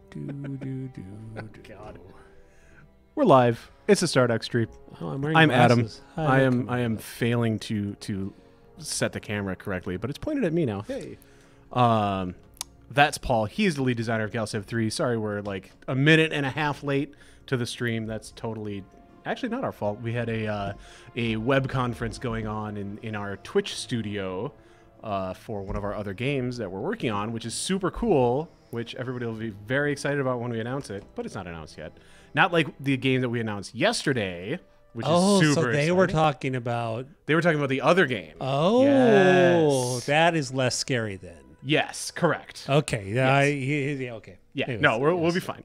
God. We're live. It's a Stardock stream. Oh, I'm wearing I'm glasses. Adam. I am failing to set the camera correctly, but it's pointed at me now. Hey. That's Paul. He's the lead designer of Galactic 3. Sorry, we're like a minute and a half late to the stream. That's totally actually not our fault. We had a web conference going on in our Twitch studio for one of our other games that we're working on, which is super cool, which everybody will be very excited about when we announce it, but it's not announced yet. Not like the game that we announced yesterday, which is super so they exciting. were talking about... They were talking about the other game. Oh, yes. That is less scary then. Yes, correct. Okay. Yes. Okay. Yeah, Anyways, no, we'll be fine.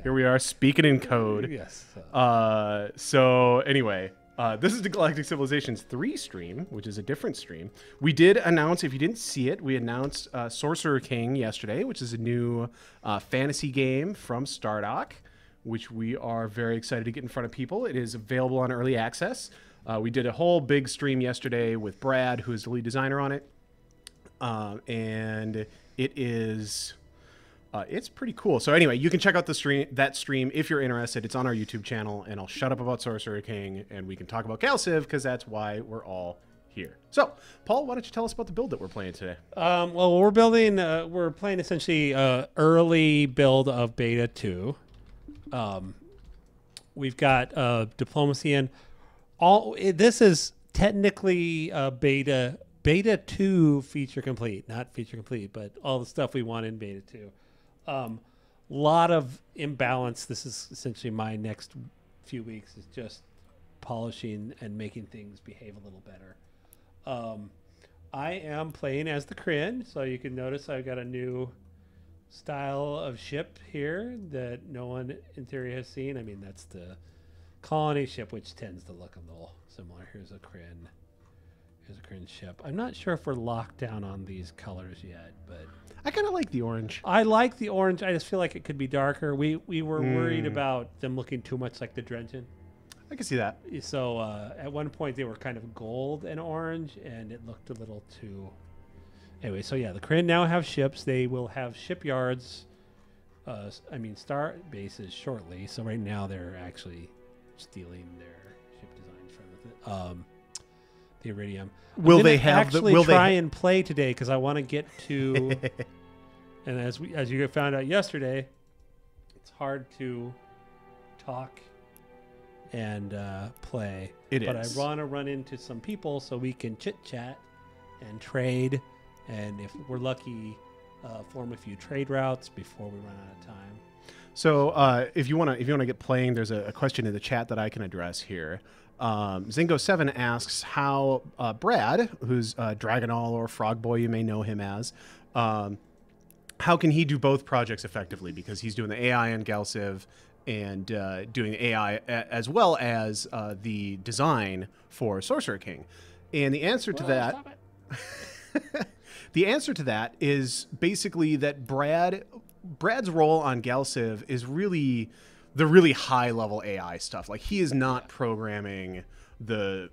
Here we are speaking in code. Yes. So anyway, this is the Galactic Civilizations 3 stream, which is a different stream. We did announce, if you didn't see it, we announced Sorcerer King yesterday, which is a new fantasy game from Stardock, which we are very excited to get in front of people. It is available on early access. We did a whole big stream yesterday with Brad, who is the lead designer on it. And it is... it's pretty cool. So anyway, you can check out that stream if you're interested. It's on our YouTube channel, and I'll shut up about Sorcerer King, and we can talk about Galciv, because that's why we're all here. So, Paul, why don't you tell us about the build that we're playing today? Well, we're playing essentially early build of Beta 2. We've got Diplomacy in. This is technically Beta 2 feature complete. Not feature complete, but all the stuff we want in Beta 2. Lot of imbalance. This is essentially my next few weeks is just polishing and making things behave a little better. I am playing as the Krynn, so you can notice I've got a new style of ship here that no one in theory has seen. I mean, that's the colony ship, which tends to look a little similar. Here's a Krynn. Here's a Krynn ship. I'm not sure if we're locked down on these colors yet, but I kind of like the orange. I like the orange. I just feel like it could be darker. We were worried about them looking too much like the Drenchen. I can see that. So at one point they were kind of gold and orange, and it looked a little too... Anyway, so yeah, the Krynn now have ships. They will have shipyards, star bases shortly. So right now they're actually stealing their ship designs from the Iridium. Will they have try and play today because I want to get to... And as you found out yesterday, it's hard to talk and play. But I want to run into some people so we can chit-chat and trade, and if we're lucky, form a few trade routes before we run out of time. So if you want to get playing, there's a question in the chat that I can address here. Zingo7 asks how Brad, who's Dragonall or Frog Boy, you may know him as, how can he do both projects effectively? Because he's doing the AI in Galciv and doing the AI as well as the design for Sorcerer King. And the answer to that... The answer to that is basically that Brad's role on Galciv is really the really high level AI stuff. Like, he is not programming the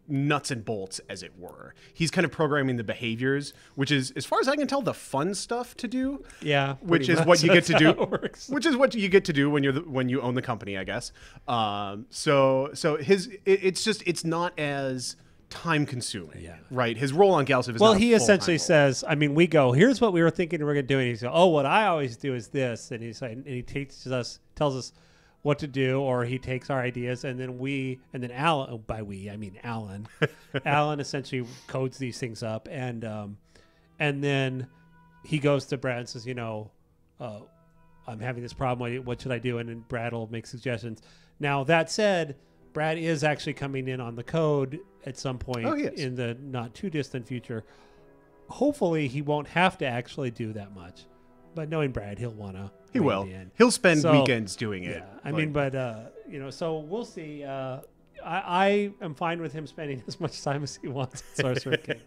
nuts and bolts, as it were. He's kind of programming the behaviors, which is, as far as I can tell, the fun stuff to do. Yeah, which is what you get to do. Which is what you get to do when you own the company, I guess. It's not as time consuming, right? His role on Galciv is he essentially says, I mean, we go, here's what we were thinking we're going to do, and he's like, oh, what I always do is this, and he tells us what to do, or he takes our ideas, and then Alan, by we I mean Alan, Alan essentially codes these things up, and then he goes to Brad and says, I'm having this problem, what should I do? And then Brad will make suggestions. Now, that said, Brad is actually coming in on the code at some point in the not too distant future. Hopefully he won't have to actually do that much, but knowing Brad, he'll want to. He will. He'll spend weekends doing it. I mean, but so we'll see. I am fine with him spending as much time as he wants at Sorcerer King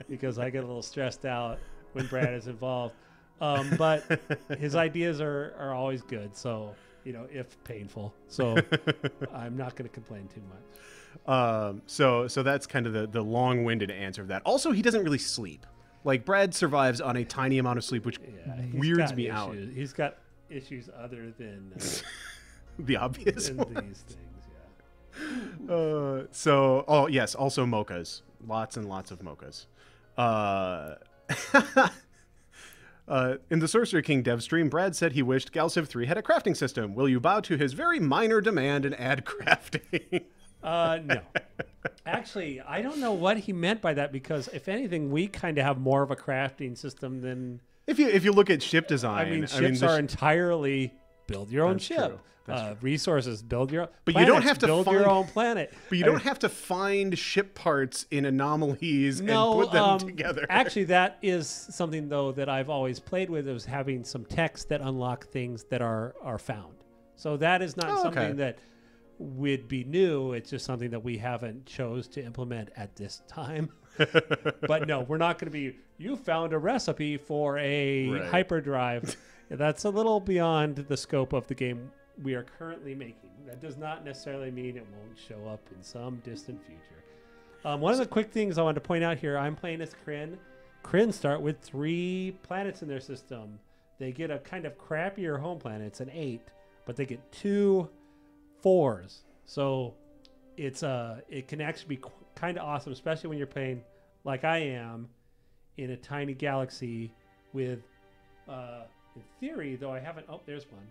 because I get a little stressed out when Brad is involved. But his ideas are always good. So, if painful. So I'm not going to complain too much. So that's kind of the long-winded answer of that. Also, he doesn't really sleep. Like Brad survives on a tiny amount of sleep, which he's weirds got me issues. out. He's got issues other than The obvious than ones. these things. Yeah. Oh yes, also mochas. Lots and lots of mochas. In the Sorcerer King dev stream, Brad said he wished Galciv 3 had a crafting system. Will you bow to his very minor demand and add crafting? No. Actually, I don't know what he meant by that, because if anything, we kind of have more of a crafting system than... If you look at ship design, I mean, ships are entirely build your own That's ship. true. Resources, build your own. But planets, you don't have to build your own planet. But you don't have to find ship parts in anomalies and put them together. Actually, that is something though that I've always played with, is having some text that unlock things that are found. So that is not something that would be new. It's just something that we haven't chose to implement at this time. But no, we're not going to be, you found a recipe for a hyperdrive. That's a little beyond the scope of the game we are currently making. That does not necessarily mean it won't show up in some distant future. One of the quick things I want to point out here, I'm playing as Krynn. Krynn start with 3 planets in their system. They get a kind of crappier home planet. It's an 8, but they get 2 4s. So it can actually be kind of awesome, especially when you're playing like I am in a tiny galaxy with, in theory, though I haven't, there's one.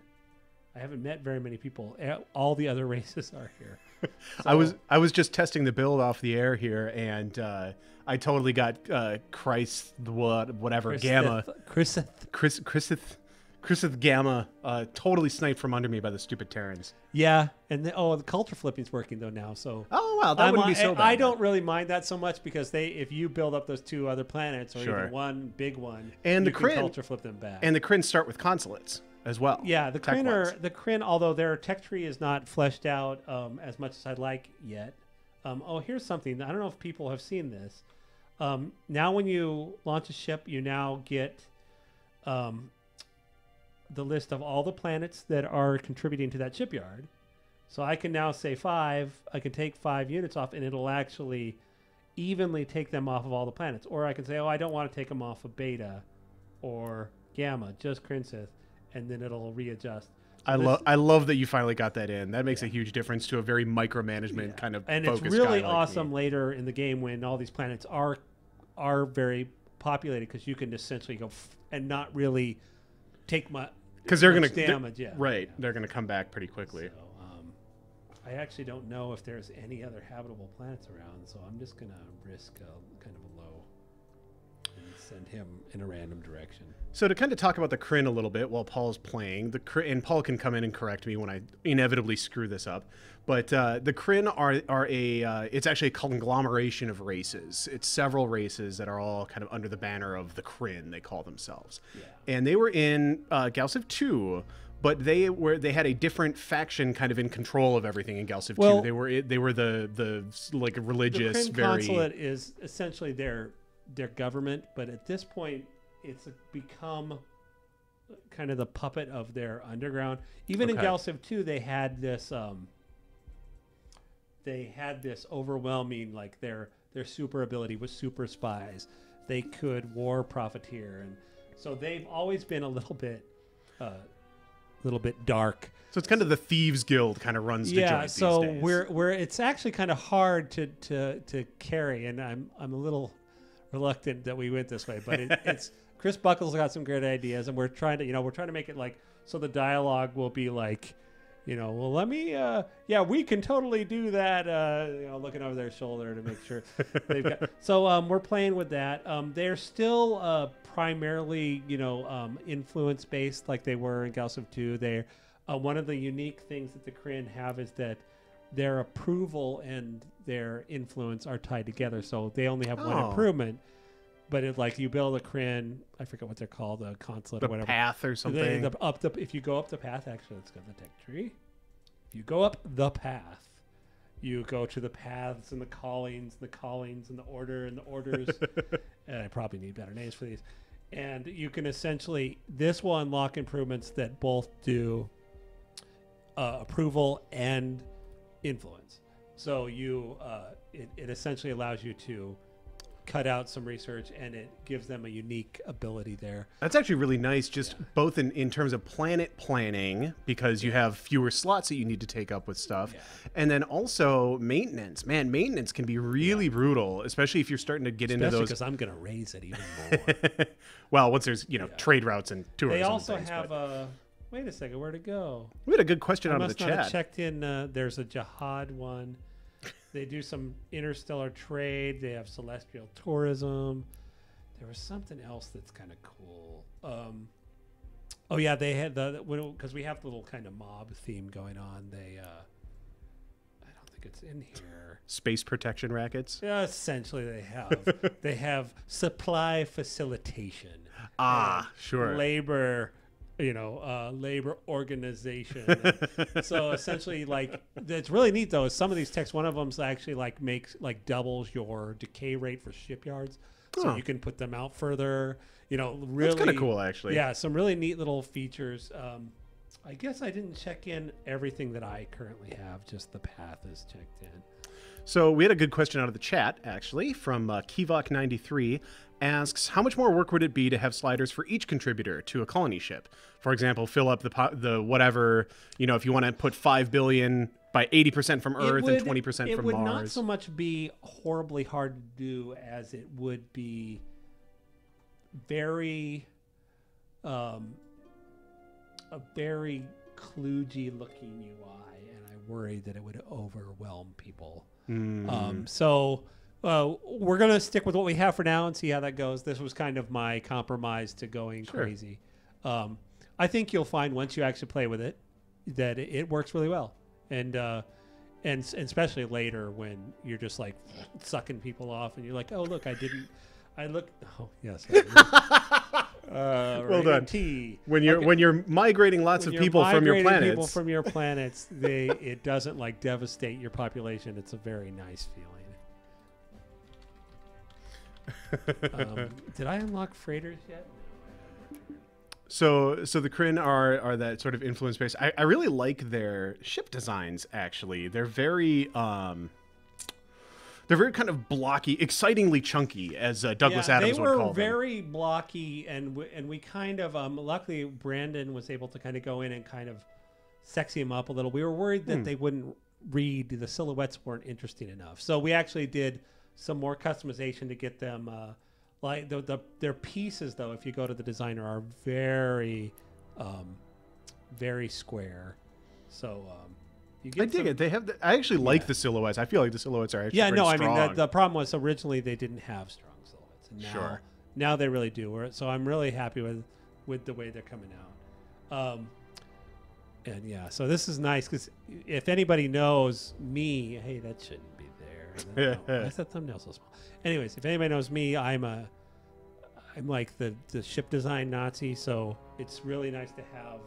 I haven't met very many people. All the other races are here. So, I was just testing the build off the air here, and I totally got whatever Gamma Chrisith Gamma totally sniped from under me by the stupid Terrans. Yeah, and the culture flipping's working though now. So that wouldn't be so bad. I don't really mind that so much, because if you build up those 2 other planets, or even one big one, and you can culture flip them back. And the Krynn start with consulates as well. Yeah, the Krynn, although their tech tree is not fleshed out as much as I'd like yet. Here's something. I don't know if people have seen this. Now when you launch a ship, you now get the list of all the planets that are contributing to that shipyard. So I can now say 5. I can take 5 units off, and it'll actually evenly take them off of all the planets. Or I can say, I don't want to take them off of Beta or Gamma, just Krynsith, and then it'll readjust. So I love that you finally got that in. That makes a huge difference to a very micromanagement kind of and focused it's really guy like awesome me. later in the game when all these planets are very populated, because you can essentially go and not really take much damage. Right, they're going to come back pretty quickly. So, I actually don't know if there's any other habitable planets around, so I'm just going to risk kind of a low and send him in a random direction. So to kind of talk about the Krynn a little bit while Paul's playing, and Paul can come in and correct me when I inevitably screw this up, but the Krynn are it's actually a conglomeration of races. It's several races that are all kind of under the banner of the Krynn, they call themselves. Yeah. And they were in Galciv 2, but they had a different faction kind of in control of everything in Galciv 2. They were the like religious. The Krynn consulate is essentially their government, but at this point, it's become kind of the puppet of their underground. Even in Galciv 2, they had this overwhelming, like their super ability was super spies. They could war profiteer, and so they've always been a little bit dark. So it's kind of the Thieves Guild kind of runs to joint these days. we're it's actually kind of hard to carry, and I'm a little reluctant that we went this way, but it's Chris Buckles got some great ideas, and we're trying to make it like, so the dialogue will be like, well, let me we can totally do that, looking over their shoulder to make sure they've got. So we're playing with that. They're still primarily influence based like they were in Galciv 2. They're one of the unique things that the Krynn have is that their approval and their influence are tied together, so they only have one improvement. But if like you build a Krynn, I forget what they're called, the consulate or whatever. Path or something. If you go up the path, actually, let's go to the tech tree. If you go up the path, you go to the paths and the callings and the order and the orders. And I probably need better names for these. And you can essentially, this will unlock improvements that both do approval and influence. So it essentially allows you to cut out some research, and it gives them a unique ability there. That's actually really nice, just both in terms of planet planning, because you have fewer slots that you need to take up with stuff, and then also maintenance. Man, maintenance can be really brutal, especially if you're starting to get into those. Because I'm going to raise it even more. Well, once there's trade routes and tourism. They also and things, have a. Wait a second, where'd it go? We had a good question out of the must not have chat. checked in. There's a jihad one. They do some interstellar trade. They have celestial tourism. There was something else that's kind of cool. Oh yeah, they had because we have the little kind of mob theme going on. They, I don't think it's in here. Space protection rackets. Yeah, essentially they have supply facilitation. Sure. Labor. Labor organization. So essentially, like, it's really neat though. Is some of these texts, one of them's actually like makes like doubles your decay rate for shipyards, so you can put them out further. Really, that's kind of cool, actually. Yeah, some really neat little features. I guess I didn't check in everything that I currently have. Just the path is checked in. So we had a good question out of the chat, actually, from Kivok93. Asks, how much more work would it be to have sliders for each contributor to a colony ship? For example, fill up the whatever, if you want to put 5 billion by 80% from Earth and 20% from Mars. It would not so much be horribly hard to do as it would be very, a very kludgy looking UI, and I worry that it would overwhelm people. We're going to stick with what we have for now and see how that goes. This was kind of my compromise to going crazy. I think you'll find once you actually play with it that it works really well. And especially later when you're just like sucking people off and you're like, oh, look, oh, yes. Well done. T. When you're migrating lots of people from your planets. People from your planets, it doesn't like devastate your population. It's a very nice feeling. Did I unlock freighters yet? So the Krynn are that sort of influence based. I really like their ship designs. Actually, they're very kind of blocky, excitingly chunky, as Douglas Adams would call them. They were very blocky, and we kind of luckily Brandon was able to kind of go in and kind of sexy them up a little. We were worried that they wouldn't read, the silhouettes weren't interesting enough, so we actually did some more customization to get them like their pieces though, if you go to the designer, are very very square, so you get. I dig it. They have I actually like the silhouettes. I feel like the silhouettes are actually very strong. I mean the problem was originally they didn't have strong silhouettes, and now they really do. So I'm really happy with the way they're coming out. And yeah, so this is nice because if anybody knows me, hey, that shouldn't be there. Why is that thumbnail so small? Anyways, if anybody knows me, I'm like the ship design Nazi. So it's really nice to have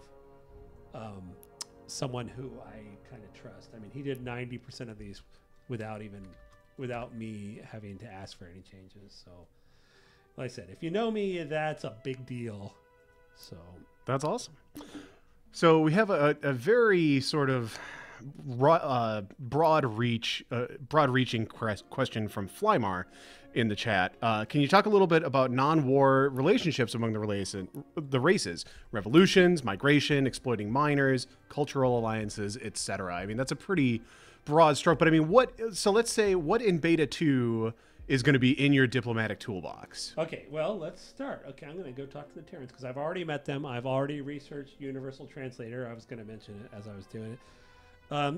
someone who I kind of trust. I mean, he did 90% of these without me having to ask for any changes. So, like I said, if you know me, that's a big deal. So that's awesome. So we have a very sort of broad-reaching question from Flymar in the chat. Can you talk a little bit about non-war relationships among the races, revolutions, migration, exploiting minors, cultural alliances, etc.? I mean, that's a pretty broad stroke, but I mean, so let's say what in beta 2 is going to be in your diplomatic toolbox? Okay, well, let's start. Okay, I'm going to go talk to the Terrans because I've already met them. I've already researched Universal Translator. I was going to mention it as I was doing it.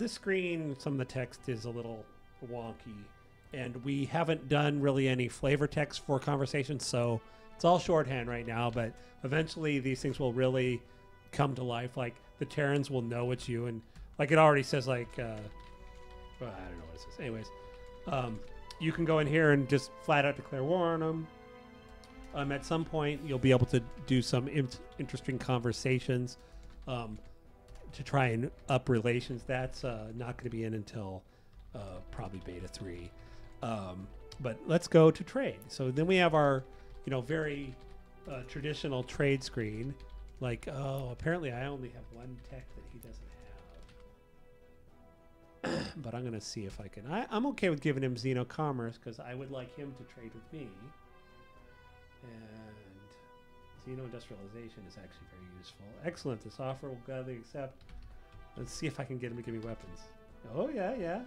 This screen, some of the text is a little wonky, and we haven't done really any flavor text for conversations, so it's all shorthand right now, but eventually these things will really come to life. Like, the Terrans will know it's you, and like it already says, like, well, I don't know what it says. Anyways, you can go in here and just flat out declare war on them. At some point, you'll be able to do some interesting conversations to try and up relations. That's not going to be in until probably beta 3. But let's go to trade. So then we have our, very traditional trade screen. Like, oh, apparently I only have one tech that he doesn't But I'm going to see if I can. I'm okay with giving him Xeno Commerce because I would like him to trade with me. And Xeno Industrialization is actually very useful. Excellent. This offer will gladly accept. Let's see if I can get him to give me weapons. Oh, yeah, yeah.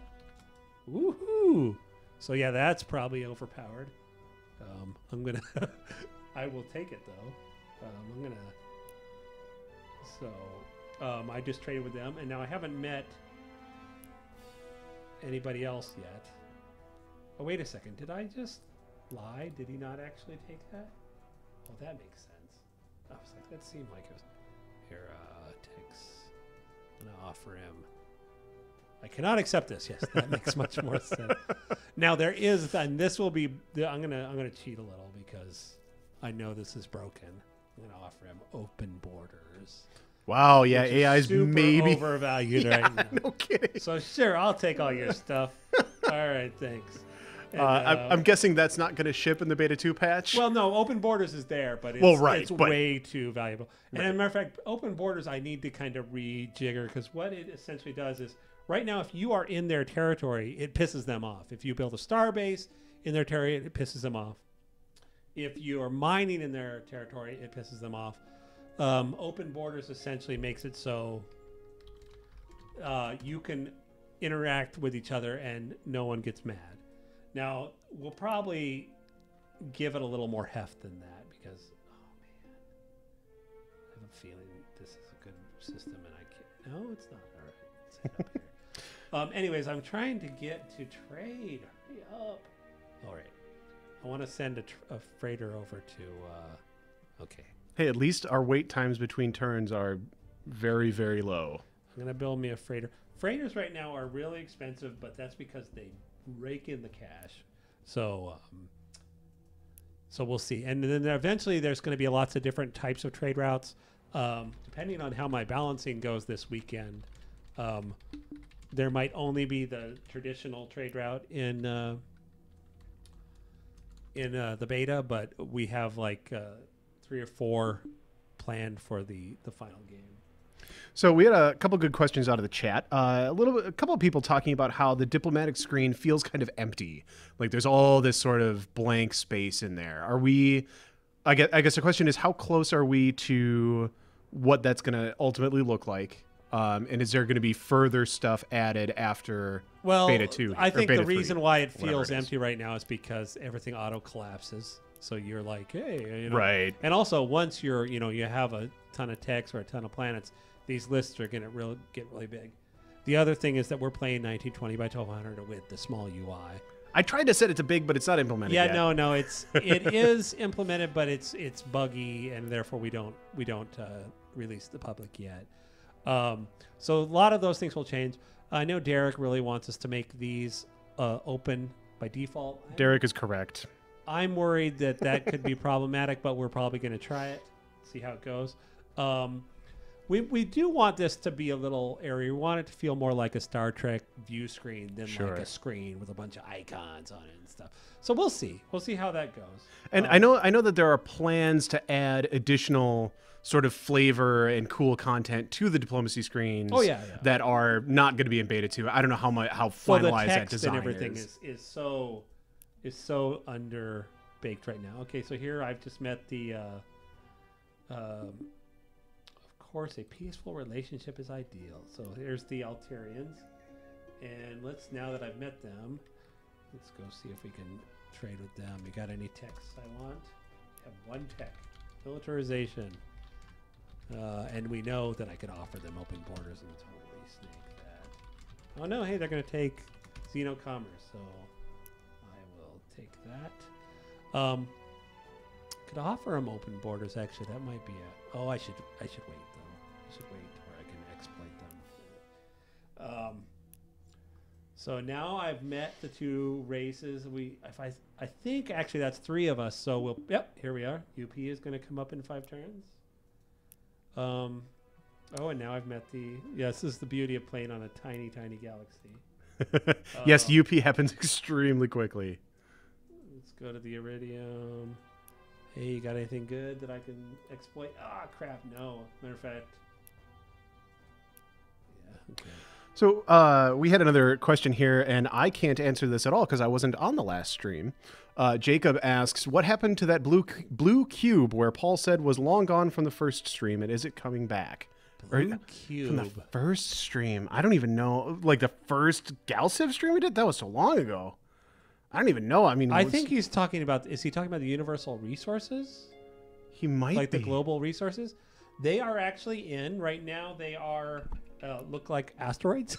Woohoo! So, yeah, that's probably overpowered. I'm going to... I will take it, though. I'm going to... So, I just traded with them, and now I haven't met anybody else yet. Oh, wait a second. Did I just lie? Did he not actually take that? Oh, that makes sense. I was like, that seemed like it was... Here, takes... I'm going to offer him... I cannot accept this. Yes, that makes much more sense. Now there is, and this will be. I'm gonna cheat a little because I know this is broken. I'm gonna offer him open borders. Wow, yeah, AI's super maybe overvalued yeah, right now. No kidding. So sure, I'll take all your stuff. All right, thanks. And, I'm guessing that's not going to ship in the beta 2 patch. Well, no, open borders is there, but it's, it's way too valuable. And as a matter of fact, open borders I need to kind of rejigger because what it essentially does is. Right now, if you are in their territory, it pisses them off. If you build a star base in their territory, it pisses them off. If you are mining in their territory, it pisses them off. Open borders essentially makes it so you can interact with each other and no one gets mad. Now, we'll probably give it a little more heft than that because, oh man, I have a feeling this is a good system and I can't. No, it's not. All right. Let's head up here. Anyways, I'm trying to get to trade. Hurry up. All right. I want to send a freighter over to... okay. Hey, at least our wait times between turns are very, very low. I'm going to build me a freighter. Freighters right now are really expensive, but that's because they rake in the cash. So we'll see. And then eventually there's going to be lots of different types of trade routes. Depending on how my balancing goes this weekend, there might only be the traditional trade route in the beta, but we have like 3 or 4 planned for the final game. So we had a couple good questions out of the chat. A couple of people talking about how the diplomatic screen feels kind of empty, like there's all this sort of blank space in there. Are we? I guess the question is, how close are we to what that's going to ultimately look like? And is there going to be further stuff added after beta 2? I think the reason 3, why it feels empty right now is because everything auto collapses. So you're like, hey, right. And also, once you have a ton of text or a ton of planets, these lists are going to get really big. The other thing is that we're playing 1920 by 1200 with the small UI. I tried to set it to big, but it's not implemented yet. No, it is implemented, but it's buggy, and therefore we don't release the public yet. So a lot of those things will change. I know Derek really wants us to make these open by default. Derek is correct. I'm worried that could be problematic, but we're probably going to try it, see how it goes. We do want this to be a little area. We want it to feel more like a Star Trek view screen than like a screen with a bunch of icons on it and stuff. So we'll see. We'll see how that goes. And I know that there are plans to add additional sort of flavor and cool content to the diplomacy screens. Oh yeah. That are not going to be in beta 2. I don't know how finalized that design and everything is so under baked right now. Okay, so here I've just met the of course a peaceful relationship is ideal. So here's the Alterians, and now that I've met them, let's go see if we can trade with them. You got any texts I want? I have 1 tech, militarization. And we know that I could offer them open borders and totally snake that. Oh no, hey, they're going to take Xeno Commerce, so I will take that. Could offer them open borders, actually. That might be it. Oh, I should wait, though. I should wait where I can exploit them. So now I've met the 2 races. I think, actually, that's 3 of us, so here we are. UP is going to come up in 5 turns. And now I've met this is the beauty of playing on a tiny, tiny galaxy. Yes, UP happens extremely quickly. Let's go to the Iridium. Hey, you got anything good that I can exploit? Ah, crap, no. Matter of fact. Yeah, okay. So we had another question here, and I can't answer this at all because I wasn't on the last stream. Jacob asks, what happened to that blue cube where Paul said was long gone from the first stream, and is it coming back? Blue cube. From the first stream. I don't even know. Like the first Galciv stream we did? That was so long ago. I don't even know. I mean, I think he's talking about, is he talking about the universal resources? He might like be. the global resources. They are actually in right now. They are look like asteroids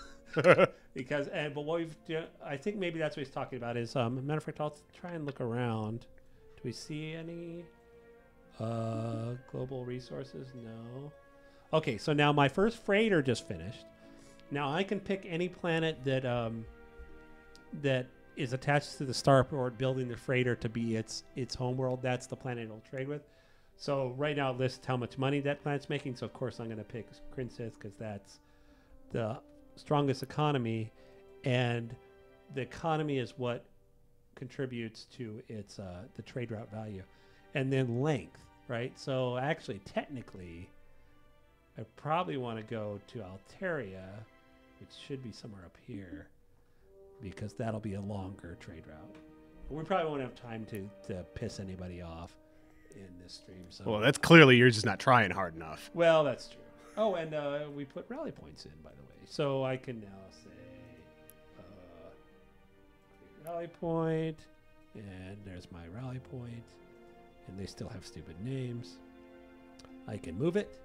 because but what we've I think maybe that's what he's talking about is matter of fact I'll try and look around. Do we see any global resources? No. Okay, so now my first freighter just finished. Now I can pick any planet that that is attached to the starport, building the freighter to be its homeworld. That's the planet it'll trade with. So right now it lists how much money that planet's making. So of course I'm going to pick Krynn because that's the strongest economy, and the economy is what contributes to its the trade route value, and then length, right? So actually, technically, I probably want to go to Alteria, which should be somewhere up here, because that'll be a longer trade route. But we probably won't have time to piss anybody off in this stream. So Well, that's clearly you're just not trying hard enough. well, that's true. Oh, and we put rally points in, by the way. So I can now say create rally point, and there's my rally point, and they still have stupid names. I can move it.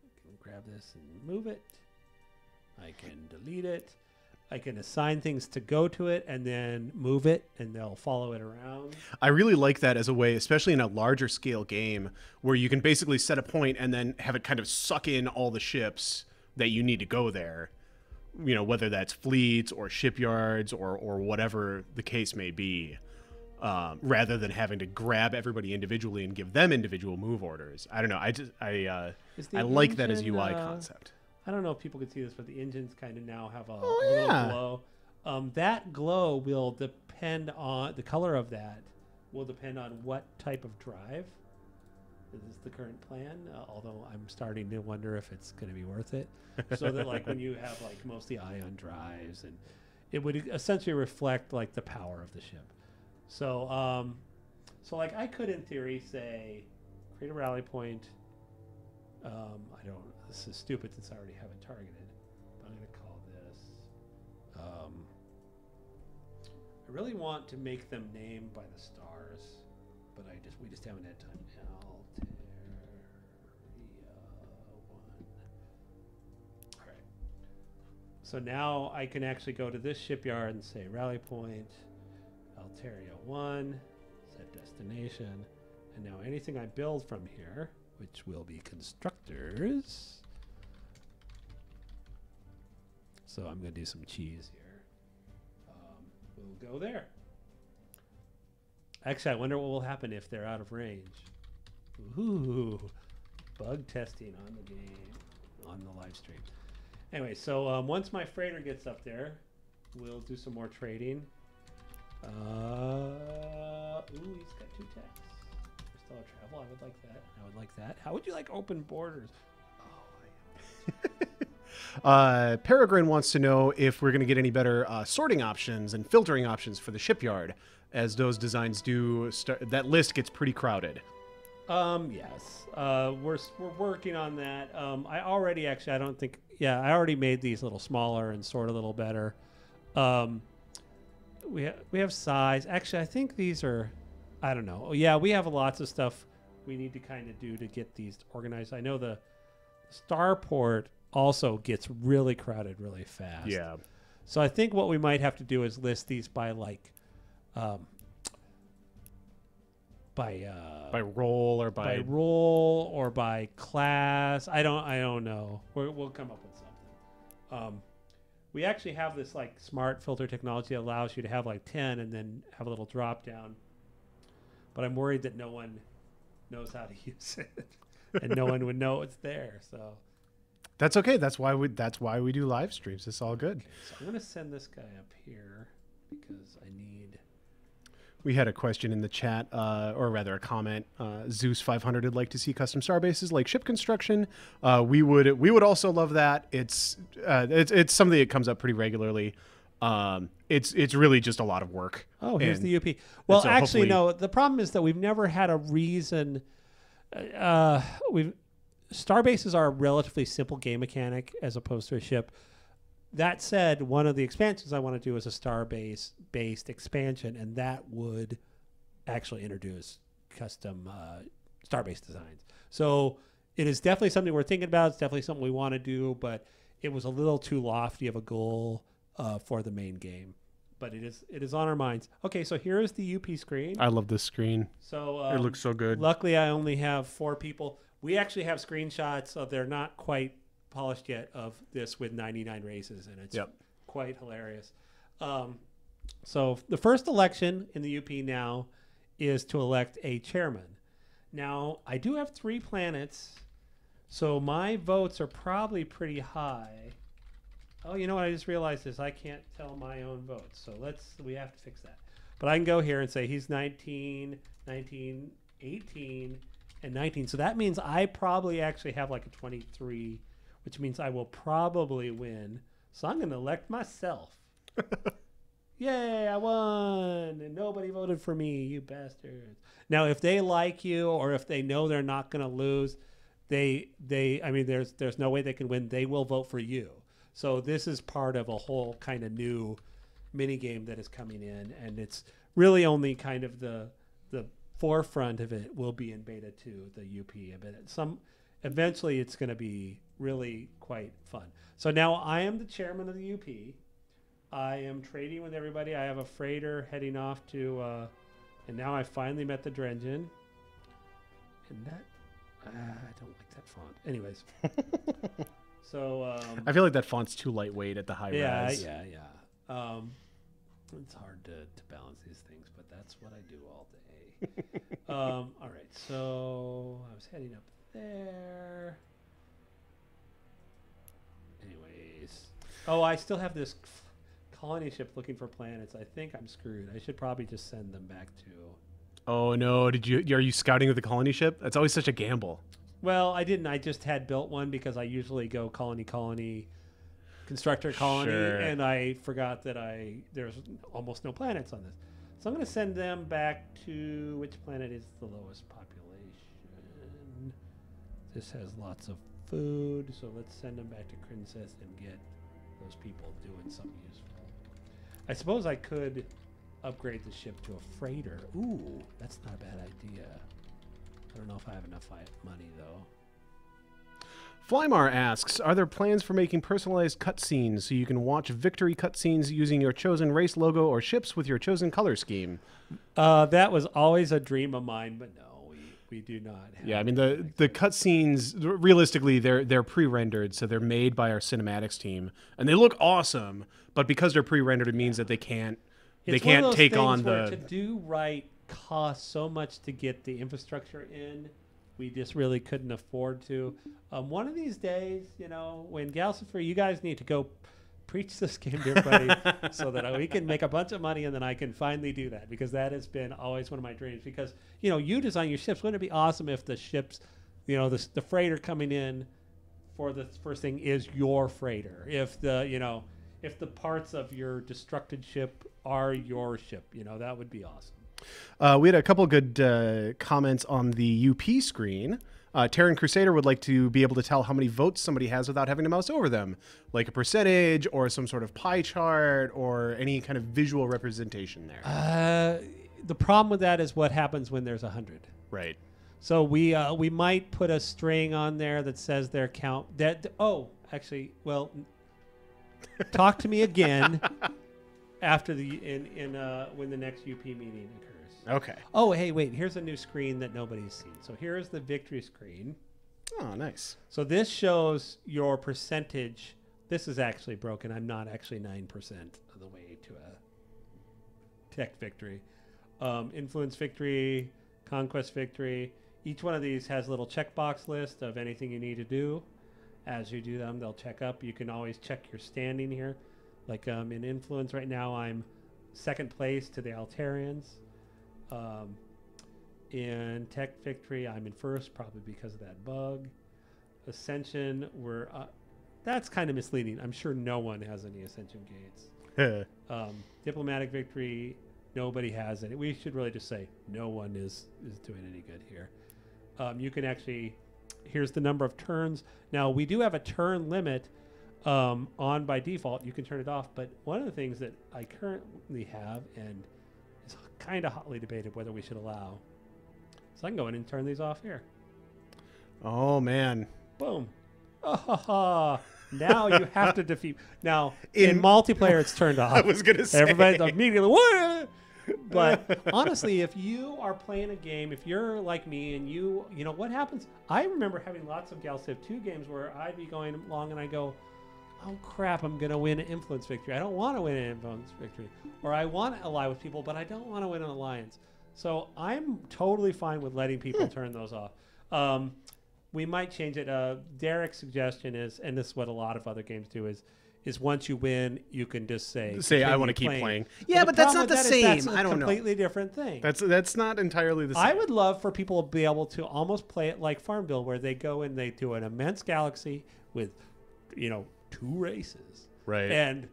I can grab this and move it. I can delete it. I can assign things to go to it and then move it, and they'll follow it around. I really like that as a way, especially in a larger scale game, where you can basically set a point and then have it kind of suck in all the ships that you need to go there. You know, whether that's fleets or shipyards or whatever the case may be, rather than having to grab everybody individually and give them individual move orders. I don't know. I like that as UI concept. I don't know if people can see this, but the engines kind of now have a little glow. That glow will depend on the color of that. Will depend on what type of drive is the current plan. Although I'm starting to wonder if it's going to be worth it. So that like when you have like mostly ion drives, and it would essentially reflect like the power of the ship. So so like I could in theory say create a rally point. I don't. This is stupid since I already have it targeted. But I'm going to call this. I really want to make them named by the stars, but we just haven't had time. Alteria 1. All right. So now I can actually go to this shipyard and say rally point, Alteria 1, set destination, and now anything I build from here, which will be constructors. So I'm going to do some cheese here. We'll go there. Actually, I wonder what will happen if they're out of range. Ooh, bug testing on the game, on the live stream. Anyway, so once my freighter gets up there, we'll do some more trading. Ooh, he's got 2 techs. Interstellar travel, I would like that. I would like that. How would you like open borders? Peregrine wants to know if we're going to get any better sorting options and filtering options for the shipyard, as those designs do that list gets pretty crowded. Yes. We're working on that. I already actually, I don't think, yeah, I already made these a little smaller and sort a little better. We have size. Actually, I think these are, I don't know. Yeah, we have lots of stuff we need to kind of do to get these organized. I know the starport also gets really crowded really fast. Yeah. So I think what we might have to do is list these by like, by role or by role or by class. I don't know. We'll come up with something. We actually have this like smart filter technology that allows you to have like 10 and then have a little drop down. But I'm worried that no one knows how to use it, and no one would know it's there. So that's okay. That's why we do live streams. It's all good. Okay, so I'm gonna send this guy up here because I need. We had a question in the chat, or rather a comment. Zeus 500 would like to see custom star bases like ship construction. We would also love that. It's something that comes up pretty regularly. It's really just a lot of work. Oh, here's And the UP. Well, so actually, hopefully- no. The problem is that we've never had a reason. Star bases are a relatively simple game mechanic as opposed to a ship. That said, one of the expansions I want to do is a star based expansion, and that would actually introduce custom star based designs. So it is definitely something we're thinking about. It's definitely something we want to do, but it was a little too lofty of a goal for the main game. But it is on our minds. Okay, so here is the UP screen. I love this screen. So It looks so good. Luckily, I only have 4 people. We actually have screenshots, so they're not quite polished yet, of this with 99 races, and it's quite hilarious. So the first election in the UP now is to elect a chairman. Now, I do have 3 planets, so my votes are probably pretty high. Oh, you know what? I just realized is I can't tell my own votes, so we have to fix that. But I can go here and say he's 19, 19, 18, and 19. So that means I probably actually have like a 23, which means I will probably win. So I'm going to elect myself. Yay, I won. And nobody voted for me, you bastards. Now, if they like you or if they know they're not going to lose, I mean, there's no way they can win. They will vote for you. So this is part of a whole kind of new mini game that is coming in, and it's really only kind of the forefront of it will be in beta 2, the UP. But eventually it's going to be really quite fun. So now I am the chairman of the UP. I am trading with everybody. I have a freighter heading off to, and now I finally met the Drengen. And that, I don't like that font. Anyways. So I feel like that font's too lightweight at the high res. Yeah. It's hard to balance these things, but that's what I do all day. All right, so I was heading up there. Anyways, I still have this colony ship looking for planets. I think I'm screwed. I should probably just send them back to. Oh no! Are you scouting with the colony ship? That's always such a gamble. Well, I didn't. I just had built one because I usually go colony, constructor colony, Sure. and I forgot that there's almost no planets on this. So I'm going to send them back to which planet is the lowest population. This has lots of food, so let's send them back to Krynn and get those people doing something useful. I suppose I could upgrade the ship to a freighter. Ooh, that's not a bad idea. I don't know if I have enough money, though. Flymar asks, are there plans for making personalized cutscenes so you can watch victory cutscenes using your chosen race logo or ships with your chosen color scheme? That was always a dream of mine, but no, we do not have. Yeah, I mean, the cutscenes, realistically, they're pre-rendered, so they're made by our cinematics team, and they look awesome, but because they're pre-rendered, it means that they can't take on the... To do right costs so much to get the infrastructure in. We just really couldn't afford to. One of these days, when Galactic, you guys need to go preach this game to everybody so that we can make a bunch of money, and then I can finally do that, because that has been always one of my dreams. Because you design your ships. Wouldn't it be awesome if the ships, the freighter coming in for the first thing is your freighter? If the parts of your destructed ship are your ship, that would be awesome. We had a couple good comments on the UP screen. Terran Crusader would like to be able to tell how many votes somebody has without having to mouse over them, like a percentage or some sort of pie chart or any kind of visual representation there. The problem with that is what happens when there's 100. Right. So we might put a string on there that says their count. Talk to me again after when the next UP meeting occurs. Okay. Oh, hey, wait. Here's a new screen that nobody's seen. So here's the victory screen. Oh, nice. So this shows your percentage. This is actually broken. I'm not actually 9% of the way to a tech victory. Influence victory, conquest victory. Each one of these has a little checkbox list of anything you need to do. As you do them, they'll check up. You can always check your standing here. Like in influence right now, I'm second place to the Altarians. In Tech Victory, I'm in first, probably because of that bug. Ascension, that's kind of misleading. I'm sure no one has any Ascension gates. Diplomatic Victory, nobody has any. We should really just say no one is doing any good here. You can actually, here's the number of turns. Now, we do have a turn limit on by default. You can turn it off, but one of the things that I currently have, and it's kind of hotly debated whether we should allow, so I can go in and turn these off here. Oh, man. Boom. Oh, now you have to defeat. Now, in multiplayer, it's turned off. I was going to say. Everybody's immediately, what? But honestly, if you are playing a game, if you're like me and you know, what happens? I remember having lots of Gal Civ 2 games where I'd be going along and I go, oh, crap, I'm going to win an influence victory. I don't want to win an influence victory. Or I want to ally with people, but I don't want to win an alliance. So I'm totally fine with letting people turn those off. We might change it. Derek's suggestion is, and this is what a lot of other games do, is once you win, you can just say I want to keep playing. Yeah, but that's not the same. That's I don't know. Completely different thing. That's not entirely the same. I would love for people to be able to almost play it like Farmville, where they go and they do an immense galaxy with, 2 races, right, and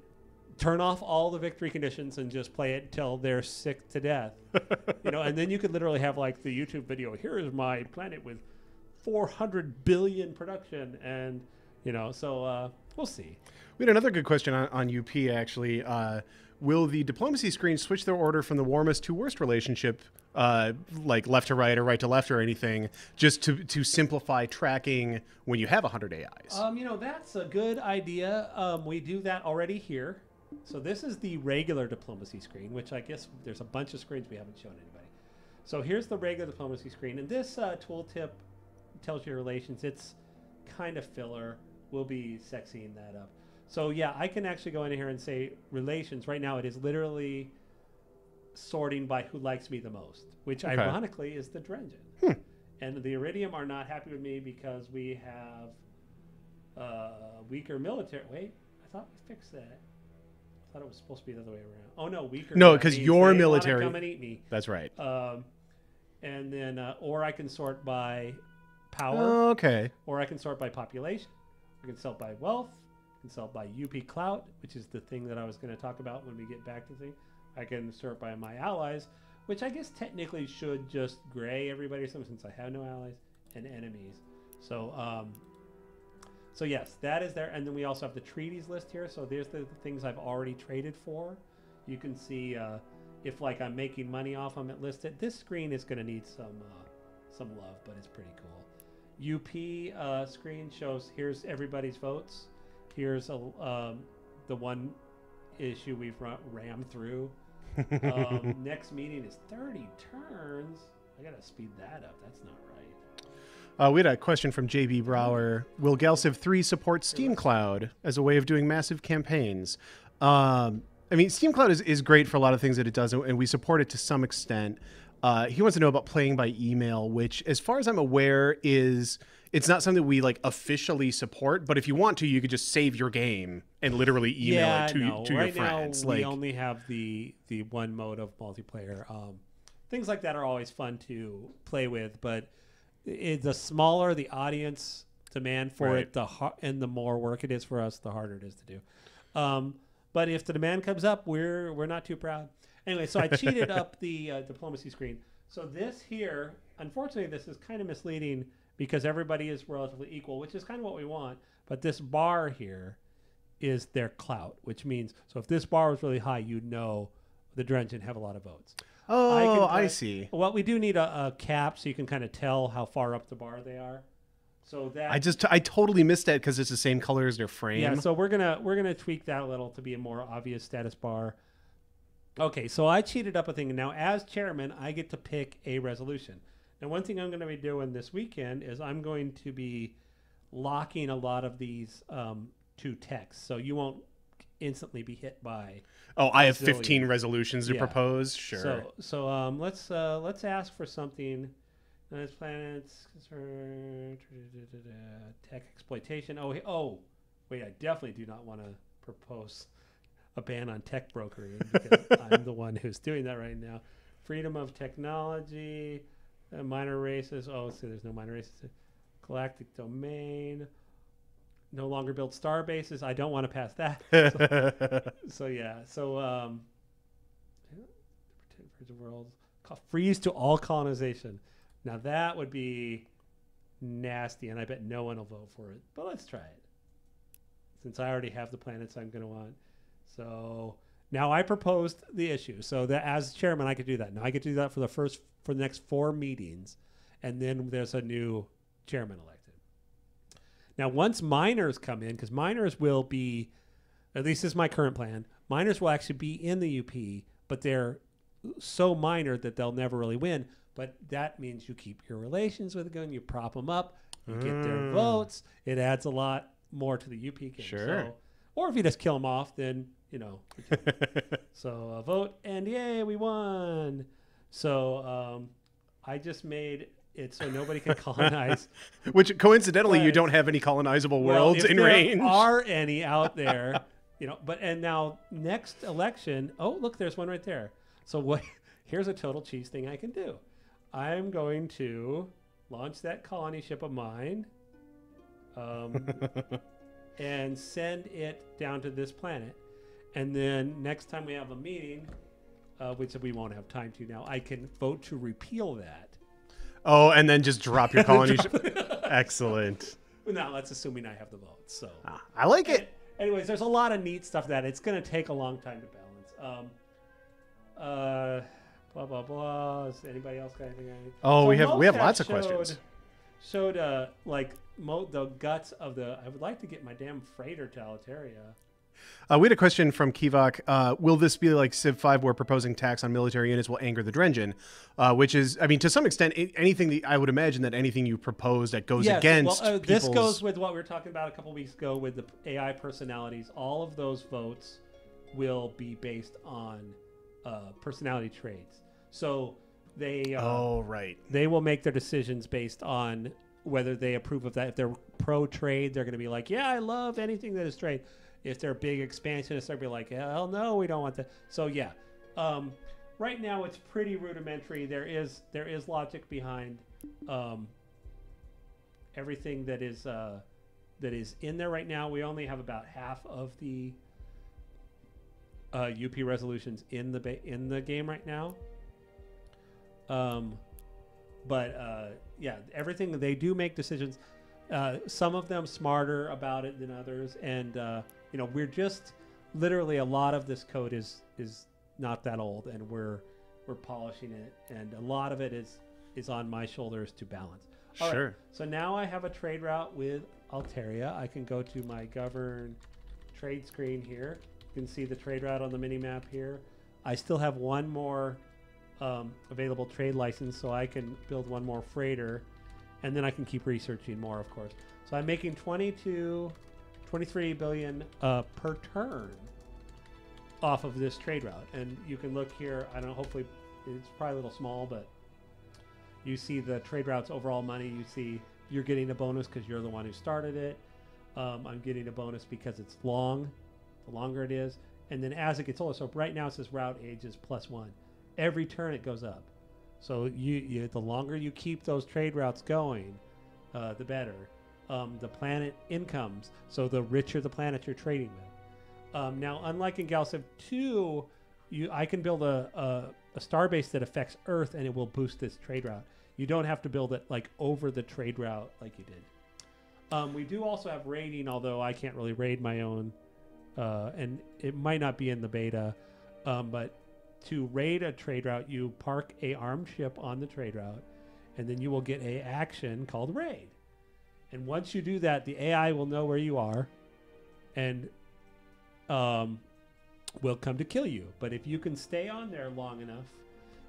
turn off all the victory conditions and just play it till they're sick to death. And then you could literally have like the YouTube video. Here is my planet with 400 billion production, and so we'll see. We had another good question on UP actually. Will the diplomacy screen switch their order from the warmest to worst relationship, like left to right or right to left or anything, just to simplify tracking when you have 100 AIs? That's a good idea. We do that already here. So this is the regular diplomacy screen, which I guess there's a bunch of screens we haven't shown anybody. So here's the regular diplomacy screen, and this tooltip tells you relations. It's kind of filler. We'll be sexying that up. So yeah, I can actually go in here and say relations. Right now it is literally sorting by who likes me the most, which ironically is the Drengen. And the Iridium are not happy with me because we have weaker military. Wait, I thought we fixed that. I thought it was supposed to be the other way around. Oh no, weaker. No, because your military. Come and eat me. That's right. And then, or I can sort by power. Oh, okay. Or I can sort by population. I can sort by wealth. I can sort by UP clout, which is the thing that I was going to talk about when we get back to things. I can sort by my allies, which I guess technically should just gray everybody or something since I have no allies, and enemies. So yes, that is there. And then we also have the treaties list here. So there's the things I've already traded for. You can see if like I'm making money off them, it listed. This screen is going to need some love, but it's pretty cool. UP screen shows here's everybody's votes. Here's the one issue we've rammed through. Next meeting is 30 turns. I got to speed that up. That's not right. We had a question from JB Brower. Will Gal Civ 3 support Steam Cloud as a way of doing massive campaigns? I mean, Steam Cloud is great for a lot of things that it does, and we support it to some extent. He wants to know about playing by email, which, as far as I'm aware, it's not something we like officially support. But if you want to, you could just save your game and literally email it to your friends. Right now, we only have the one mode of multiplayer. Things like that are always fun to play with, but the smaller the audience demand for it, and the more work it is for us, the harder it is to do. But if the demand comes up, we're not too proud. Anyway, so I cheated up the diplomacy screen. So this here, unfortunately, this is kind of misleading because everybody is relatively equal, which is kind of what we want. But this bar here is their clout, which means, so if this bar was really high, you'd know the Drengen have a lot of votes. Oh, I see. Well, we do need a cap so you can kind of tell how far up the bar they are. So that I totally missed that because it's the same color as their frame. Yeah, so we're gonna tweak that a little to be a more obvious status bar. Okay, so I cheated up a thing. Now, as chairman, I get to pick a resolution. Now, one thing I'm going to be doing this weekend is I'm going to be locking a lot of these to text, so you won't instantly be hit by. Oh, I have 15 resolutions to propose. Sure. So let's ask for something. Nice planets, tech exploitation. Oh, wait! I definitely do not want to propose a ban on tech brokering because I'm the one who's doing that right now. freedom of technology, minor races. Oh, see, there's no minor races. Galactic domain. No longer build star bases. I don't want to pass that. So yeah. So the world. Freeze to all colonization. Now that would be nasty, and I bet no one will vote for it. But let's try it. Since I already have the planets I'm going to want. So now I proposed the issue. So that as chairman, I could do that. Now I could do that for the next 4 meetings, and then there's a new chairman elected. Now, once miners come in, because miners will be, at least this is my current plan, miners will actually be in the UP, but they're so minor that they'll never really win. But that means you keep your relations with the gun, you prop them up, you get their votes. It adds a lot more to the UP game. Sure. So, or if you just kill them off, then, you know. So a vote, and yay, we won. So I just made it so nobody can colonize. Which coincidentally, you don't have any colonizable worlds in range. There are any out there, you know. But and now next election, oh look, there's one right there. So what? Here's a total cheese thing I can do. I'm going to launch that colony ship of mine, and send it down to this planet. And then next time we have a meeting, which we won't have time to now, I can vote to repeal that. Oh, and then just drop your colony ship. Excellent. Well, now that's assuming I have the votes. So I like it. Anyways, there's a lot of neat stuff that it's going to take a long time to balance. Blah blah blah. Is anybody else got anything? Oh, so we have lots of questions. Showed like the guts of the. I would like to get my damn freighter to Altaria. We had a question from Kivok. Will this be like Civ 5 where proposing tax on military units will anger the Drengen? Which is, I mean, to some extent, anything that I would imagine that anything you propose that goes against this goes with what we were talking about a couple weeks ago with the AI personalities. All of those votes will be based on personality traits. So they they will make their decisions based on whether they approve of that. If they're pro trade, they're going to be like, yeah, I love anything that is trade. If they're big expansionists, they'll be like, hell no, we don't want that. So yeah, right now it's pretty rudimentary. There is logic behind everything that is in there right now. We only have about half of the UP resolutions in the game right now. Yeah, everything they do make decisions. Some of them smarter about it than others, and we're just literally a lot of this code is not that old, and we're polishing it, and a lot of it is on my shoulders to balance. All sure. Right, so now I have a trade route with Altaria. I can go to my govern trade screen here. You can see the trade route on the mini map here. I still have one more available trade license, so I can build one more freighter, and then I can keep researching more, of course. So I'm making 23 billion per turn off of this trade route. And you can look here. I don't know, hopefully it's probably a little small, but you see the trade route's overall money. You see you're getting a bonus because you're the one who started it. I'm getting a bonus because it's long. The longer it is. And then as it gets older, so right now it says route age is +1. Every turn it goes up. So you the longer you keep those trade routes going, the better. The planet incomes, so the richer the planet you're trading with. Now, unlike in Galciv 2, I can build a starbase that affects Earth, and it will boost this trade route. You don't have to build it like over the trade route like you did. We do also have raiding, although I can't really raid my own, and it might not be in the beta, but to raid a trade route, you park a armed ship on the trade route, and then you will get a action called raid. And once you do that, the AI will know where you are, and will come to kill you. But if you can stay on there long enough,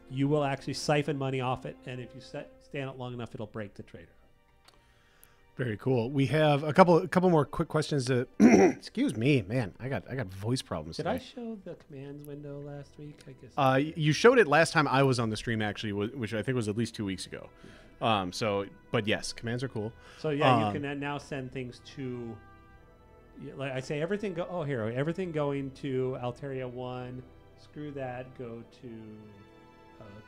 you will actually siphon money off it, and if you stay on it long enough, it'll break the trade route. Very cool. We have a couple more quick questions to excuse me, man. I got voice problems Did today. I show the commands window last week? I guess. You showed it last time I was on the stream, actually, which I think was at least 2 weeks ago. But yes, commands are cool. So yeah, you can now send things to, like I say, everything everything going to Altaria 1. Screw that. Go to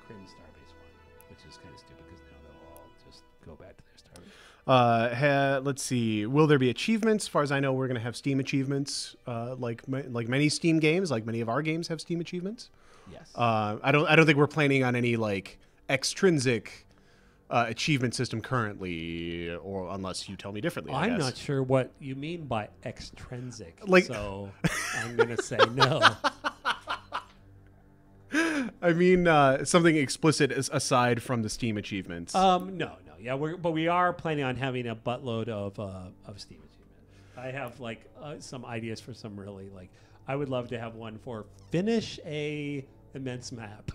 Krynn Starbase 1, which is kind of stupid because now they'll all just go back to their Starbase. Let's see. Will there be achievements? As far as I know, we're going to have Steam achievements, like many Steam games, like many of our games have Steam achievements. Yes. I don't think we're planning on any like extrinsic achievement system currently, or unless you tell me differently. I'm not sure what you mean by extrinsic, like, so I'm going to say no. I mean, something explicit aside from the Steam achievements. No. Yeah, but we are planning on having a buttload of Steam achievements. I have like some ideas for some really like. I would love to have one for finish a immense map.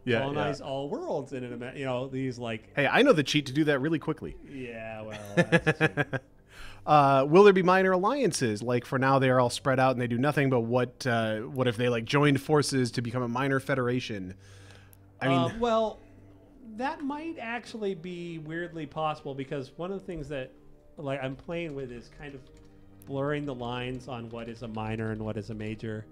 Colonize all worlds in an immense. These like. Hey, I know the cheat to do that really quickly. Yeah, well. That's will there be minor alliances? Like for now, they are all spread out and they do nothing. But what if they like joined forces to become a minor federation? I mean, well. That might actually be weirdly possible because one of the things that like I'm playing with is kind of blurring the lines on what is a minor and what is a major.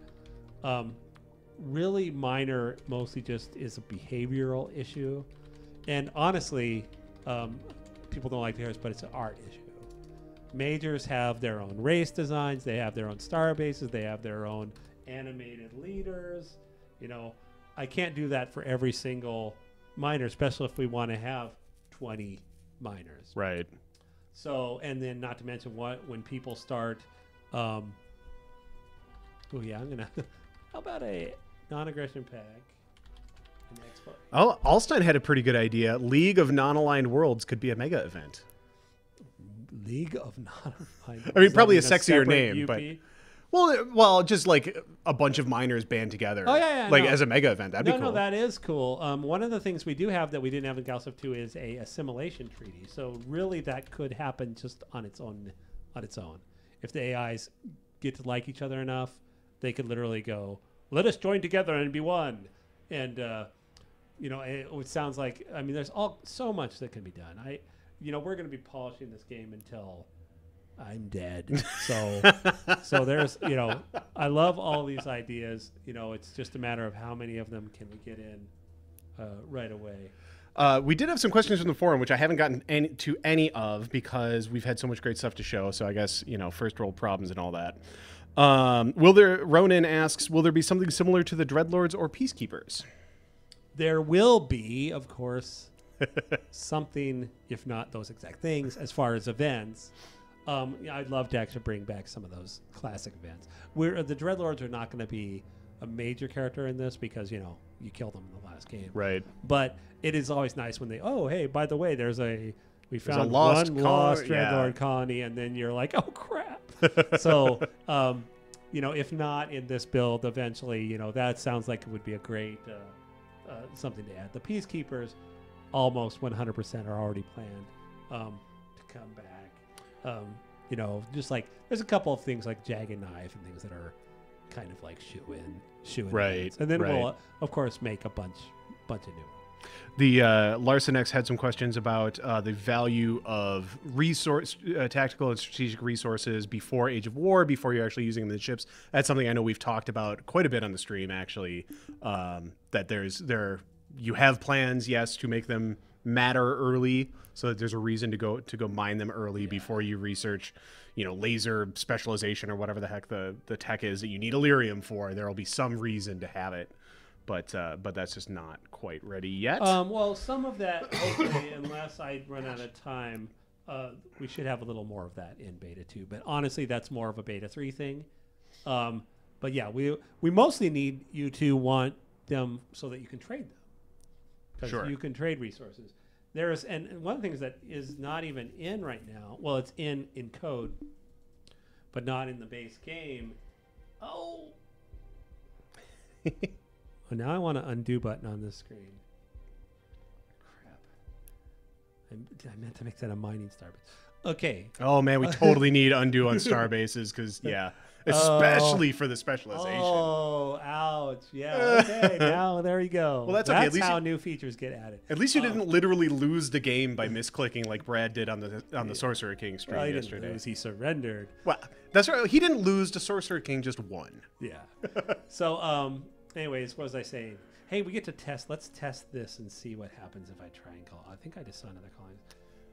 Really minor mostly just is a behavioral issue. And honestly, people don't like to hear this, but it's an art issue. Majors have their own race designs. They have their own star bases. They have their own animated leaders. I can't do that for every single minor, especially if we want to have 20 minors. Right. So, and then not to mention when people start, I'm gonna. How about a non-aggression pack? Oh, Alstein had a pretty good idea. League of Non-Aligned Worlds could be a mega event. League of Non-Aligned Worlds. I mean, probably a sexier separate name, UP? but. Well, just like a bunch of miners band together. Oh, yeah, like no. as a mega event. That'd be cool. No, that is cool. One of the things we do have that we didn't have in Galactic 2 is a assimilation treaty. So really that could happen just on its own. If the AIs get to like each other enough, they could literally go, let us join together and be one. And, it sounds like, I mean, there's so much that can be done. We're going to be polishing this game until I'm dead. So there's, I love all these ideas. It's just a matter of how many of them can we get in right away. We did have some questions from the forum, which I haven't gotten to any of because we've had so much great stuff to show. So I guess, first world problems and all that. Ronan asks, will there be something similar to the Dreadlords or Peacekeepers? There will be, of course, something, if not those exact things, as far as events. I'd love to actually bring back some of those classic events. The Dreadlords are not going to be a major character in this because, you killed them in the last game. Right. But it is always nice when hey, by the way, we found lost one lost Dreadlord colony, and then you're like, oh, crap. So, if not in this build, eventually, that sounds like it would be a great something to add. The Peacekeepers, almost 100% are already planned to come back. Just like there's a couple of things like Jagged Knife and things that are kind of like shoe in right, events. And then right. we'll of course make a bunch of new ones. The Larson X had some questions about the value of tactical and strategic resources before Age of War, before you're actually using the ships. That's something I know we've talked about quite a bit on the stream, actually. That you have plans, yes, to make them matter early, so that there's a reason to go mine them early before you research, laser specialization or whatever the heck the tech is that you need Illyrium for. There will be some reason to have it. But that's just not quite ready yet. Well, some of that, hopefully, unless I run out of time, we should have a little more of that in Beta 2. But honestly, that's more of a Beta 3 thing. But yeah, we mostly need you to want them so that you can trade them. Because you can trade resources. And one of the things that is not even in right now, well, it's in code, but not in the base game. Oh. Well, now I want an undo button on this screen. Crap. I meant to make that a mining starbase. Okay. Oh, man, we totally need undo on starbases because, especially for the specialization. Oh, ouch. Yeah, okay. Now, there you go. Well, that's okay. At least how new features get added. At least you didn't literally lose the game by misclicking like Brad did on the Sorcerer King stream he yesterday. Didn't lose, he surrendered. Well, that's right. He didn't lose to Sorcerer King, just won. Yeah. So, Anyways, what was I saying? Hey, we get to test. Let's test this and see what happens if I try and call. I think I just saw another calling.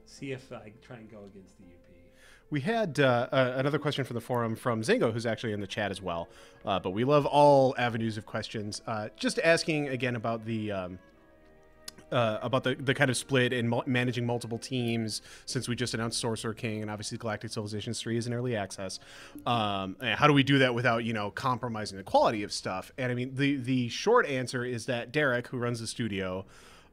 See if I try and go against the UP. We had another question from the forum from Zingo, who's actually in the chat as well. But we love all avenues of questions. Just asking again about the kind of split in managing multiple teams, since we just announced Sorcerer King and obviously Galactic Civilizations 3 is in early access. And how do we do that without, compromising the quality of stuff? And I mean, the short answer is that Derek, who runs the studio,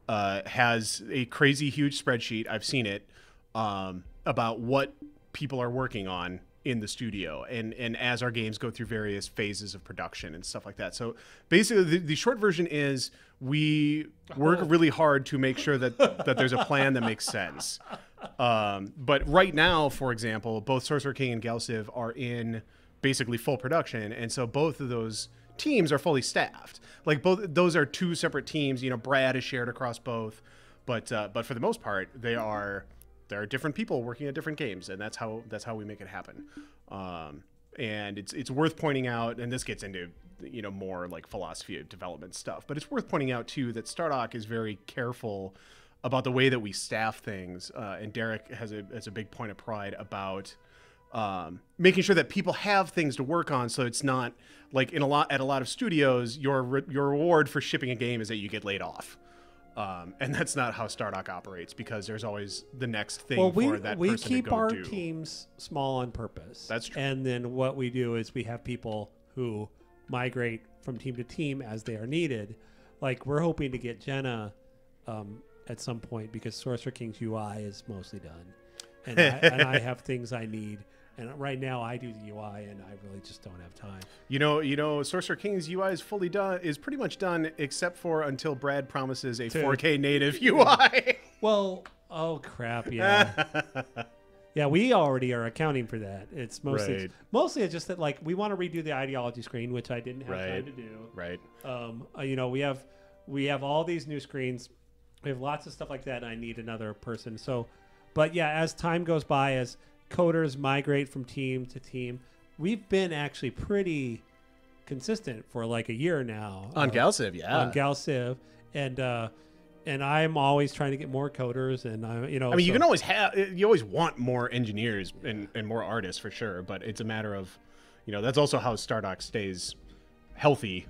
has a crazy huge spreadsheet. I've seen it, about what people are working on in the studio and as our games go through various phases of production and stuff like that. So basically the short version is we work really hard to make sure that there's a plan that makes sense. But right now, for example, both Sorcerer King and Galciv are in basically full production. And so both of those teams are fully staffed. Like those are two separate teams, Brad is shared across both, but for the most part, there are different people working at different games, and that's how we make it happen. And it's worth pointing out, and this gets into more like philosophy of development stuff, but it's worth pointing out too that Stardock is very careful about the way that we staff things, and Derek has a big point of pride about making sure that people have things to work on, so it's not like at a lot of studios your reward for shipping a game is that you get laid off. And that's not how Stardock operates, because there's always the next thing for that person to go do. We keep our teams small on purpose. That's true. And then what we do is we have people who migrate from team to team as they are needed. Like, we're hoping to get Jenna at some point, because Sorcerer King's UI is mostly done. And I have things I need. And right now I do the UI, and I really just don't have time. Sorcerer King's UI is fully done, is pretty much done, except for until Brad promises a 4K native UI. Well, oh crap, yeah. Yeah, we already are accounting for that. It's mostly it's just that, like, we want to redo the ideology screen, which I didn't have time to do. Right. We have all these new screens. We have lots of stuff like that, and I need another person. So, but yeah, as time goes by, as coders migrate from team to team, we've been actually pretty consistent for like a year now on Galciv. And I'm always trying to get more coders, and you can always you always want more engineers and more artists for sure, but it's a matter of that's also how Stardock stays healthy.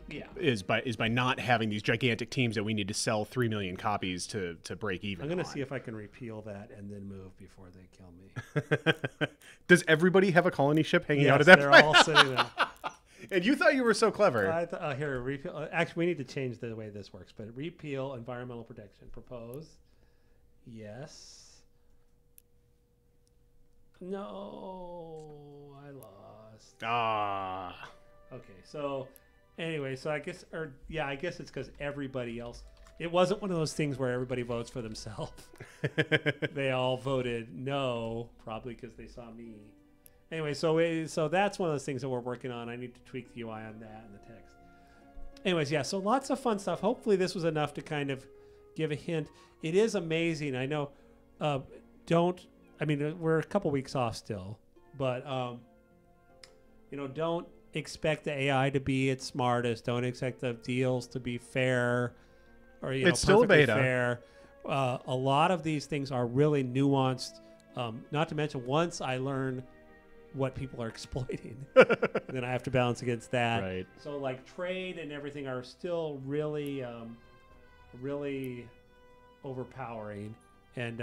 Yeah, is by not having these gigantic teams that we need to sell 3 million copies to break even. I'm gonna see if I can repeal that and then move before they kill me. Does everybody have a colony ship hanging out at that they're point? all sitting there. And you thought you were so clever. Here, repeal. Actually, we need to change the way this works. But repeal environmental protection. Propose. Yes. No, I lost. Ah. Okay, so anyway, so I guess it's because everybody else. It wasn't one of those things where everybody votes for themselves. They all voted no, probably because they saw me. Anyway, so that's one of those things that we're working on. I need to tweak the UI on that and the text. Anyways, yeah, so lots of fun stuff. Hopefully this was enough to kind of give a hint. It is amazing. I know, we're a couple weeks off still, but, don't expect the AI to be its smartest. Don't expect the deals to be fair or, it's still a beta. Fair. A lot of these things are really nuanced. Not to mention, once I learn what people are exploiting, then I have to balance against that. Right. So like trade and everything are still really, really overpowering. And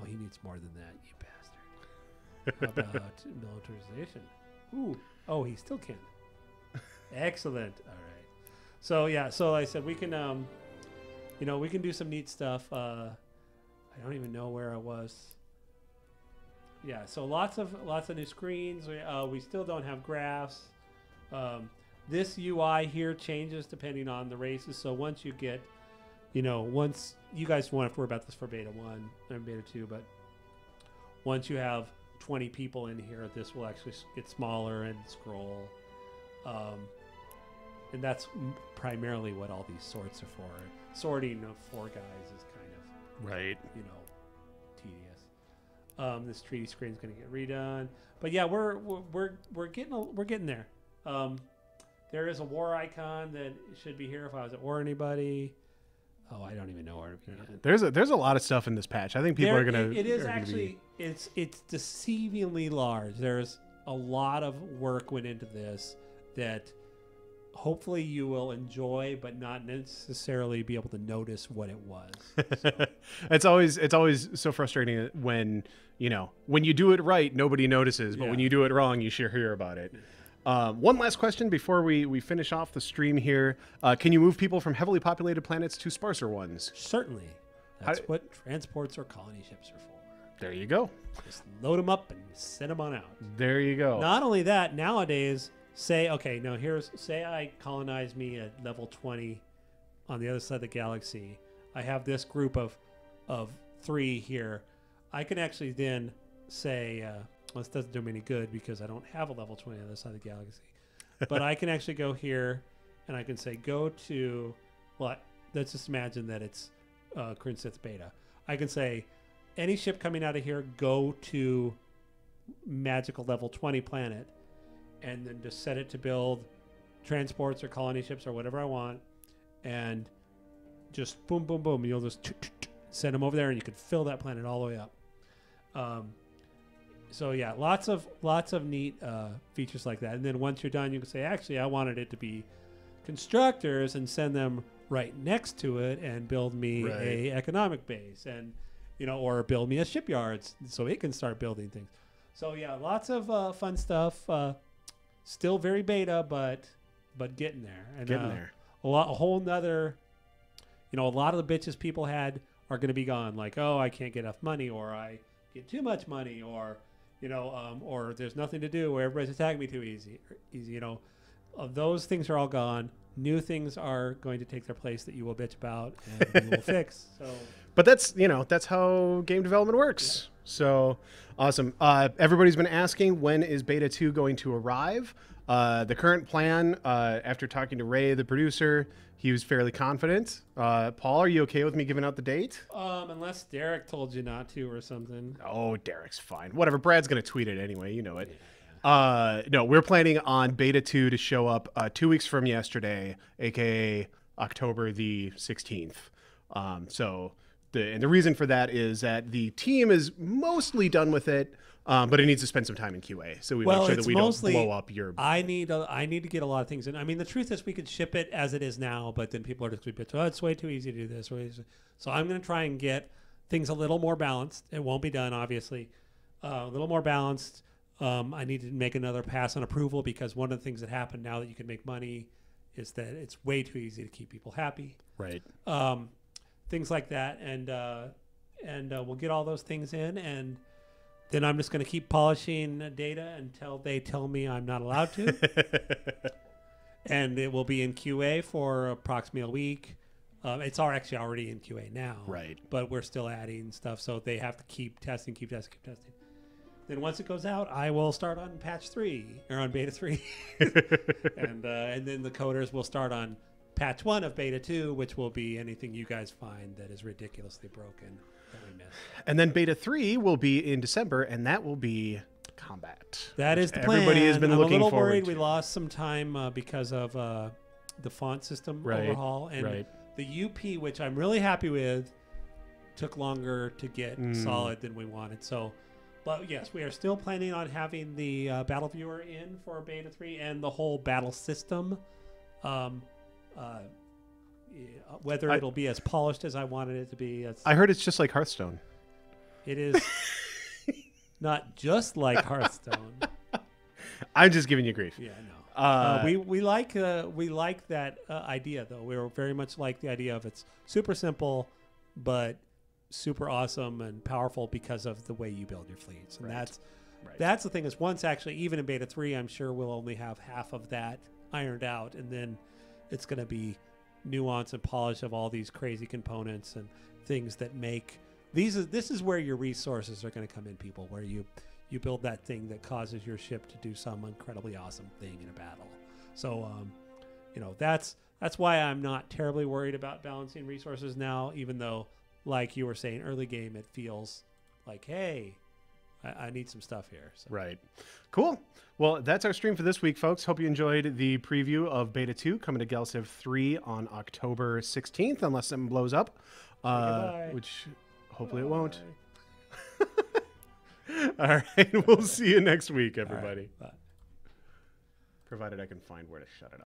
he needs more than that, you bastard. How about militarization? Ooh. Oh, he still can. Excellent. All right. So yeah. So like I said, we can, we can do some neat stuff. I don't even know where I was. Yeah, so lots of new screens. We still don't have graphs. This UI here changes depending on the races. So once you get, once you guys won't have to worry about this for beta 1 and beta 2, but once you have 20 people in here, this will actually get smaller and scroll. And that's primarily what all these sorts are for. Sorting of 4 guys is kind of right. Tedious. This treaty screen is going to get redone, but yeah, we're getting there. There is a war icon that should be here if I was at war anybody. Oh, I don't even know where to begin. There's a lot of stuff in this patch. I think people are gonna. It is actually it's deceivingly large. There's a lot of work went into this that hopefully you will enjoy, but not necessarily be able to notice what it was. So. It's always so frustrating when you do it right, nobody notices, but when you do it wrong, you sure hear about it. One last question before we finish off the stream here. Can you move people from heavily populated planets to sparser ones? Certainly. That's what transports or colony ships are for. There you go. Just load them up and send them on out. There you go. Not only that, nowadays, say I colonize me at level 20 on the other side of the galaxy. I have this group of 3 here. I can actually then say, well, this doesn't do me any good because I don't have a level 20 on the other side of the galaxy. But I can actually go here and I can say, go to, well, let's just imagine that it's Krynn beta. I can say, any ship coming out of here, go to magical level 20 planet, and then just set it to build transports or colony ships or whatever I want, and just boom, boom, boom. You'll just send them over there, and you can fill that planet all the way up. So yeah, lots of neat features like that. And then once you're done, you can say, actually, I wanted it to be constructors, and send them right next to it, and build me a economic base, and or build me a shipyard so it can start building things. So yeah, lots of fun stuff. Still very beta, but getting there. And getting there. A whole nother, a lot of the bitches people had are going to be gone. Like, oh, I can't get enough money, or I get too much money, or or there's nothing to do, or everybody's attacking me too easy. Those things are all gone. New things are going to take their place that you will bitch about and you will fix. So. But that's how game development works. Yeah. So awesome. Everybody's been asking, when is Beta 2 going to arrive? The current plan, after talking to Ray, the producer, he was fairly confident. Paul, are you okay with me giving out the date? Unless Derek told you not to or something. Oh, Derek's fine. Whatever. Brad's going to tweet it anyway. You know it. Yeah. No, we're planning on Beta 2 to show up 2 weeks from yesterday, a.k.a. October the 16th. And the reason for that is that the team is mostly done with it, but it needs to spend some time in QA. So we make sure that we don't blow up your... I need to get a lot of things in. I mean, the truth is we could ship it as it is now, but then people are just going to be, oh, it's way too easy to do this. So I'm going to try and get things a little more balanced. It won't be done, obviously. A little more balanced. I need to make another pass on approval, because one of the things that happened now that you can make money is that it's way too easy to keep people happy. Right. Things like that, and we'll get all those things in, and then I'm just going to keep polishing data until they tell me I'm not allowed to. And it will be in QA for approximately a week. It's actually already in QA now, right? But we're still adding stuff, so they have to keep testing. Then once it goes out, I will start on patch 3 or on beta 3, and then the coders will start on patch 1 of beta 2, which will be anything you guys find that is ridiculously broken that we missed. And then beta 3 will be in December, and that will be combat. That is the plan. Everybody has been looking forward to. I'm a little worried we lost some time because of the font system overhaul. And the UP, which I'm really happy with, took longer to get solid than we wanted. So, but yes, we are still planning on having the battle viewer in for beta 3 and the whole battle system. Whether it'll be as polished as I wanted it to be. I heard it's just like Hearthstone. It is not just like Hearthstone. I'm just giving you grief. Yeah, no. We like that idea, though. We very much like the idea of it's super simple, but super awesome and powerful because of the way you build your fleets. And that's the thing is, once actually, even in beta 3, I'm sure we'll only have half of that ironed out, and then it's going to be nuance and polish of all these crazy components and things that make this is where your resources are going to come in, people, where you build that thing that causes your ship to do some incredibly awesome thing in a battle. So that's why I'm not terribly worried about balancing resources now, even though, like you were saying, early game, it feels like, hey, I need some stuff here. So. Right. Cool. Well, that's our stream for this week, folks. Hope you enjoyed the preview of Beta 2 coming to Galciv 3 on October 16th, unless something blows up, which hopefully it won't. All right. We'll see you next week, everybody. Right, bye. Provided I can find where to shut it off.